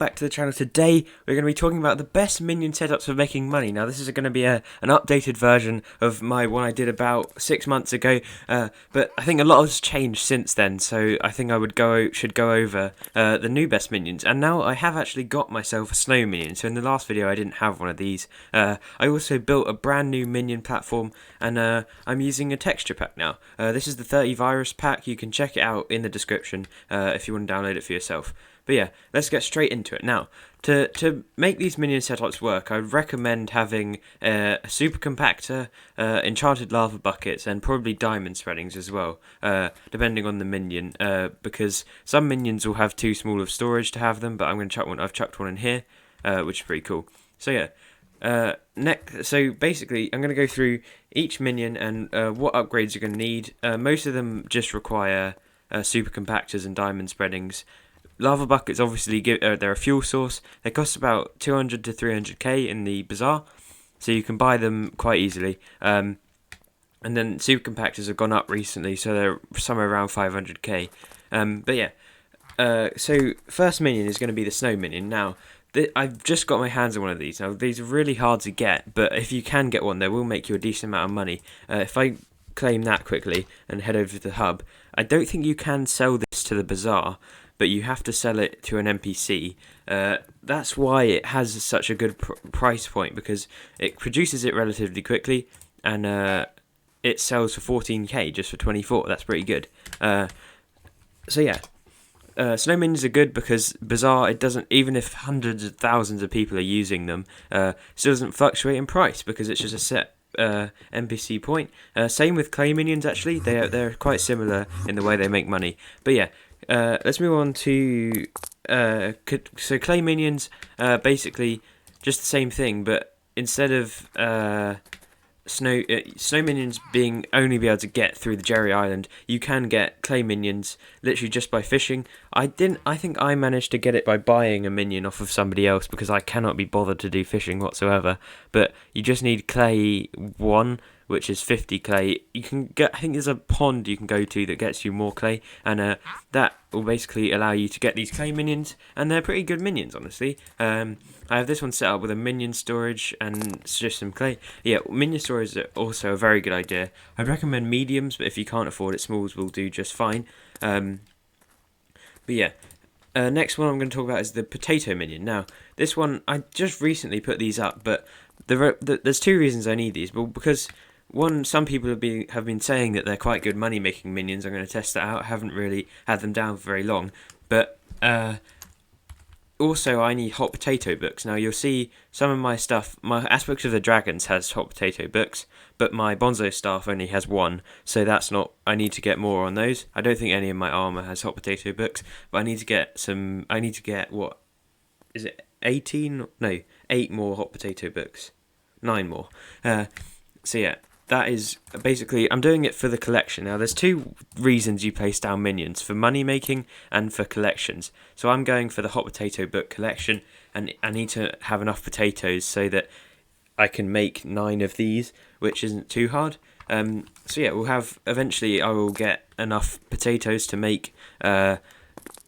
Back to the channel. Today we're going to be talking about the best minion setups for making money. Now this is going to be an updated version of my one I did about 6 months ago, but I think a lot has changed since then, so I think should go over the new best minions. And now I have actually got myself a snow minion, so in the last video I didn't have one of these. I also built a brand new minion platform, and I'm using a texture pack now. This is the 30 virus pack. You can check it out in the description if you want to download it for yourself. But yeah, let's get straight into it. Now, to make these minion setups work, I would recommend having a super compactor, enchanted lava buckets, and probably diamond spreadings as well, depending on the minion, because some minions will have too small of storage to have them, but I've chucked one in here, which is pretty cool. So yeah, so basically, I'm going to go through each minion and what upgrades you're going to need. Most of them just require super compactors and diamond spreadings. Lava buckets obviously they're a fuel source. They cost about 200 to 300k in the bazaar, so you can buy them quite easily. And then super compactors have gone up recently, so they're somewhere around 500k. But yeah, so first minion is going to be the snow minion. Now, I've just got my hands on one of these. Now, these are really hard to get, but if you can get one, they will make you a decent amount of money. If I claim that quickly and head over to the hub, I don't think you can sell this to the bazaar, but you have to sell it to an NPC. That's why it has such a good price point, because it produces it relatively quickly, and it sells for 14k just for 24. That's pretty good. So yeah, snow minions are good because bazaar, it doesn't, even if hundreds of thousands of people are using them, still doesn't fluctuate in price because it's just a set NPC point. Same with clay minions actually. They're quite similar in the way they make money. But yeah. Let's move on to so clay minions, basically just the same thing, but instead of snow minions being only be able to get through the Jerry Island, you can get clay minions literally just by fishing. I think I managed to get it by buying a minion off of somebody else because I cannot be bothered to do fishing whatsoever. But you just need clay 1, which is 50 clay. You can get, I think there's a pond you can go to that gets you more clay, and that will basically allow you to get these clay minions, and they're pretty good minions, honestly. I have this one set up with a minion storage and just some clay. Yeah, minion storage is also a very good idea. I'd recommend mediums, but if you can't afford it, smalls will do just fine. But yeah. Next one I'm going to talk about is the potato minion. Now, this one, I just recently put these up, but there's two reasons I need these. Well, because one, some people have been saying that they're quite good money-making minions. I'm going to test that out. I haven't really had them down for very long. But also, I need hot potato books. Now, you'll see some of my stuff, my Aspects of the Dragons has hot potato books, but my Bonzo staff only has one, so that's not, I need to get more on those. I don't think any of my armour has hot potato books, but I need to get what, is it 18? No, 8 more hot potato books. 9 more. So yeah. That is basically, I'm doing it for the collection. Now, there's two reasons you place down minions, for money making and for collections. So I'm going for the hot potato book collection, and I need to have enough potatoes so that I can make 9 of these, which isn't too hard. So yeah, eventually I will get enough potatoes to make hot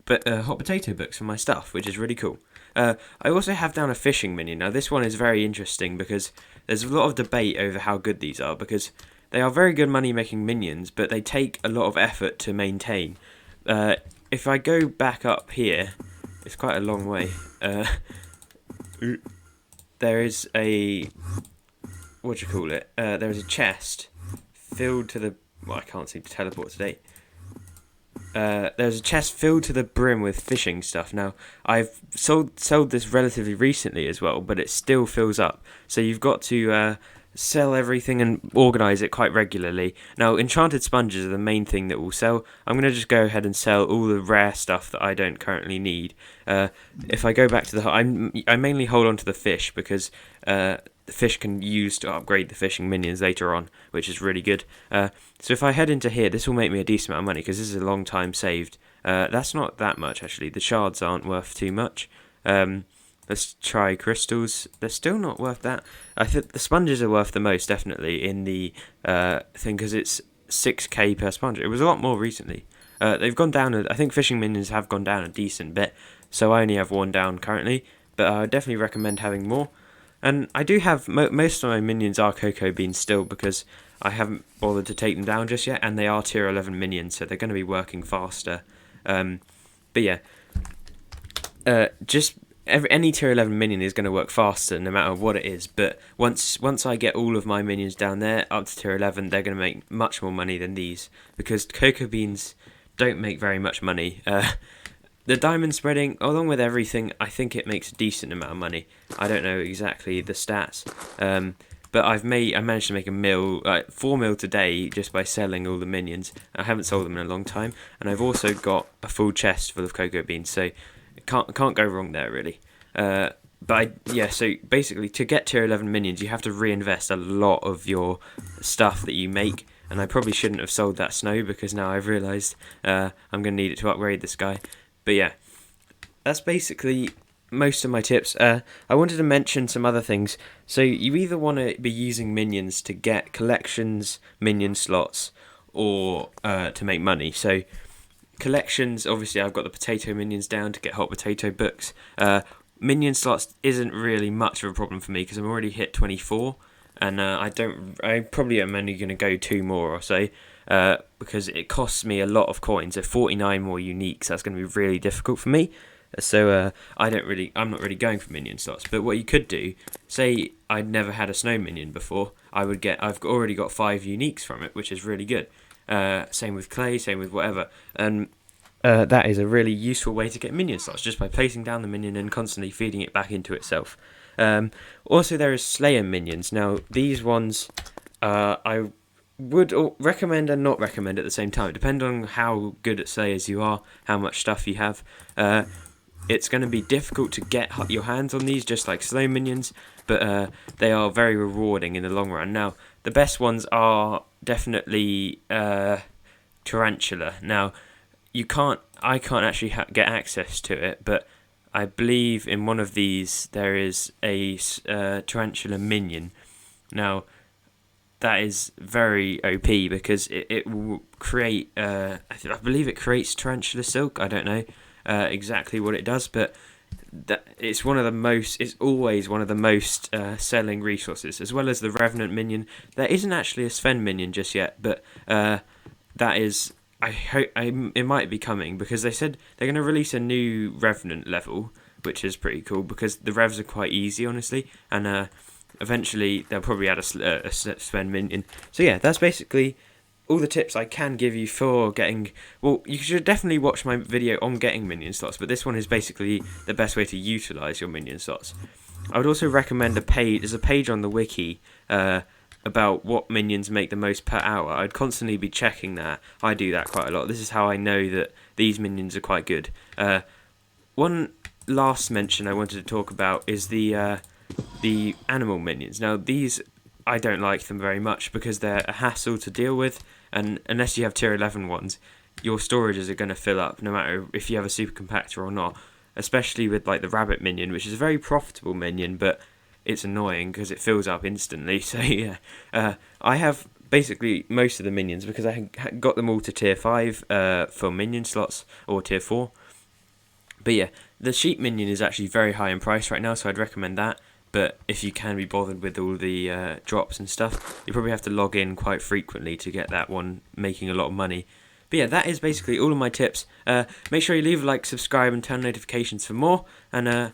potato books for my stuff, which is really cool. I also have down a fishing minion. Now, this one is very interesting because there's a lot of debate over how good these are, because they are very good money-making minions, but they take a lot of effort to maintain. If I go back up here, it's quite a long way. There is a, there is a chest filled to the, well, I can't seem to teleport today. There's a chest filled to the brim with fishing stuff. Now, I've sold this relatively recently as well, but it still fills up. So you've got to sell everything and organise it quite regularly. Now, enchanted sponges are the main thing that will sell. I'm going to just go ahead and sell all the rare stuff that I don't currently need. If I go back to I mainly hold on to the fish because the fish can use to upgrade the fishing minions later on, which is really good. So if I head into here, this will make me a decent amount of money because this is a long time saved. That's not that much actually. The shards aren't worth too much. Let's try crystals. They're still not worth that. I think the sponges are worth the most, definitely, in the thing, because it's 6k per sponge. It was a lot more recently. They've gone down, I think fishing minions have gone down a decent bit. so I only have one down currently, but I definitely recommend having more. And I do have, most of my minions are cocoa beans still, because I haven't bothered to take them down just yet, and they are tier 11 minions, so they're going to be working faster. But yeah, any tier 11 minion is going to work faster no matter what it is, but once I get all of my minions down there up to tier 11, they're going to make much more money than these, because cocoa beans don't make very much money. The diamond spreading, along with everything, I think it makes a decent amount of money. I don't know exactly the stats, but I managed to make a 4 mil today just by selling all the minions. I haven't sold them in a long time, and I've also got a full chest full of cocoa beans, so can't go wrong there really. So basically, to get tier 11 minions, you have to reinvest a lot of your stuff that you make, and I probably shouldn't have sold that snow, because now I've realised I'm going to need it to upgrade this guy. But yeah, that's basically most of my tips. I wanted to mention some other things. So you either want to be using minions to get collections, minion slots, or to make money. So collections, obviously I've got the potato minions down to get hot potato books. Minion slots isn't really much of a problem for me, because I'm already hit 24, and I probably am only going to go 2 more or so. Because it costs me a lot of coins. So 49 more uniques, that's going to be really difficult for me. So I'm not really going for minion slots. But what you could do, say I'd never had a snow minion before, I've already got 5 uniques from it, which is really good. Same with clay, same with whatever. And that is a really useful way to get minion slots, just by placing down the minion and constantly feeding it back into itself. Also, there is Slayer minions. Now, these ones I would recommend and not recommend at the same time. Depending on how good at Slayers you are, how much stuff you have. It's going to be difficult to get your hands on these, just like slow minions, but they are very rewarding in the long run. Now, the best ones are definitely Tarantula. Now, I can't actually get access to it, but I believe in one of these there is a Tarantula minion. Now, that is very OP, because it will create, I believe it creates tarantula silk. I don't know exactly what it does, but it's always one of the most selling resources, as well as the Revenant minion. There isn't actually a Sven minion just yet, but that is, I hope it might be coming, because they said they're going to release a new Revenant level, which is pretty cool, because the revs are quite easy, honestly, and eventually they'll probably add a Sven minion. So yeah, that's basically all the tips I can give you for getting... Well, you should definitely watch my video on getting minion slots, but this one is basically the best way to utilise your minion slots. I would also recommend there's a page on the wiki about what minions make the most per hour. I'd constantly be checking that. I do that quite a lot. This is how I know that these minions are quite good. One last mention I wanted to talk about is the animal minions. Now, these, I don't like them very much, because they're a hassle to deal with, and unless you have tier 11 ones, your storages are going to fill up no matter if you have a super compactor or not, especially with like the rabbit minion, which is a very profitable minion, but it's annoying because it fills up instantly. So yeah, I have basically most of the minions, because I got them all to tier 5 for minion slots, or tier 4. But yeah, the sheep minion is actually very high in price right now, so I'd recommend that. But if you can be bothered with all the drops and stuff, you probably have to log in quite frequently to get that one making a lot of money. But yeah, that is basically all of my tips. Make sure you leave a like, subscribe, and turn notifications for more. And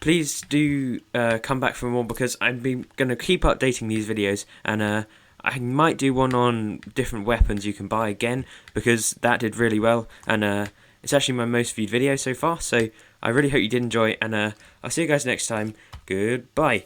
please do come back for more, because I'm going to keep updating these videos. And I might do one on different weapons you can buy again, because that did really well. And it's actually my most viewed video so far. So I really hope you did enjoy, and I'll see you guys next time. Goodbye.